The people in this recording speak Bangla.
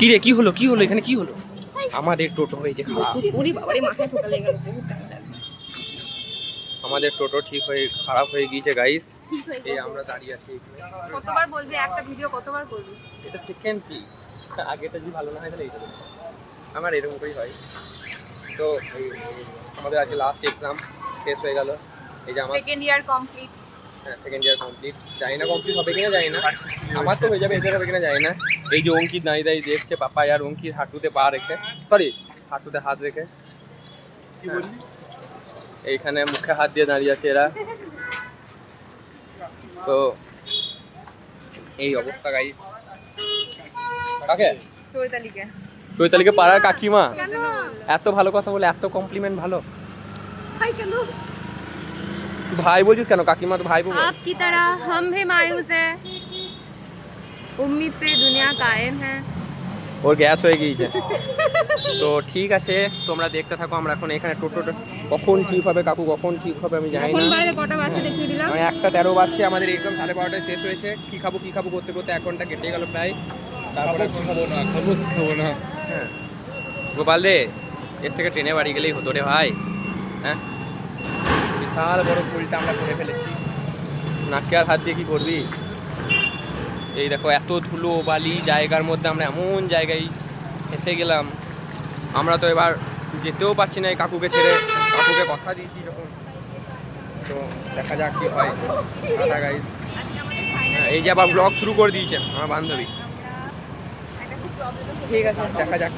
কি রে, কি হলো কি হলো এখানে, কি হলো? আমাদের টোটো হয়েছে খারাপ। ওরে বাবারে মাথায় ঠোকা লেগে গেল, বহুত টাইম লাগবে। আমাদের টোটো ঠিক হয়ে খারাপ হয়ে গিয়েছে গাইস। এই আমরা দাঁড়িয়ে আছি এখানে। কতবার বলবি একটা ভিডিও, কতবার করবি? এটা সেকেন্ড কি, আগেটা যদি ভালো না হয় তাহলে এইটা করবো। আমার এরকম করেই হয়। তো আমাদের আজকে লাস্ট এক্সাম শেষ হয়ে গেল। এই যে আমার সেকেন্ড ইয়ার কমপ্লিট। হ্যাঁ সেকেন্ড ইয়ার কমপ্লিট। জানি না কমপ্লিট হবে কিনা, জানি না আমার তো হয়ে যাবে, এদের হবে কিনা জানি না। এই যে অঙ্কিত দাঁড়িয়ে দাঁড়িয়ে দেখছে, পাপা আর অঙ্কিত হাঁটুতে পা রেখে, সরি হাঁটুতে হাত রেখে, কি বললি, এইখানে মুখে হাত দিয়ে দাঁড়িয়ে আছে এরা। তো এই অবস্থা গাইস। কাকে? চৈতালিকে। চৈতালিকে পাড়ার কাকিমা কেন? এত ভালো কথা বলে, এত কমপ্লিমেন্ট ভালো। ভাই কেন? তুই ভাই বলছিস কেন? কাকিমা তো ভাই বলবো। आपकी तरह हम भी मायूस है, उम्मीद पे दुनिया कायम है। ওর গ্যাস হয়ে গিয়েছে। তো ঠিক আছে, তোমরা দেখতে থাকো। আমরা এখন এখানে টোটোটা কখন ঠিক হবে কাকু, কখন ঠিক হবে আমি জানি এখন না। বাইরে কটা বাজে দেখিয়ে দিলাম। আমি 1:13 বাজছে, আমাদের একদম 12:30টায় শেষ হয়েছে। কি খাবো করতে করতে 1 ঘন্টা কেটে গেল প্রায়। তারপরে খাবো না। হ্যাঁ গোপাল রে, এর থেকে ট্রেনে বাড়ি গেলেই হতো রে ভাই। হ্যাঁ বিশাল বড় ভুলটা আমরা করে ফেলেছি। নাকে আর হাত দিয়ে কি করবি? এই দেখো এত ধুলো বালি জায়গার মধ্যে আমরা এমন জায়গায় এসে গেলাম। আমরা তো এবার যেতেও পারছি না এই কাকুকে ছেড়ে। কাকুকে কথা দিয়েছি যখন, তো দেখা যাক কি হয়। Tata guys. এই যে আবার ব্লগ শুরু করে দিয়েছে আমার বান্ধবী। ঠিক আছে দেখা যাক।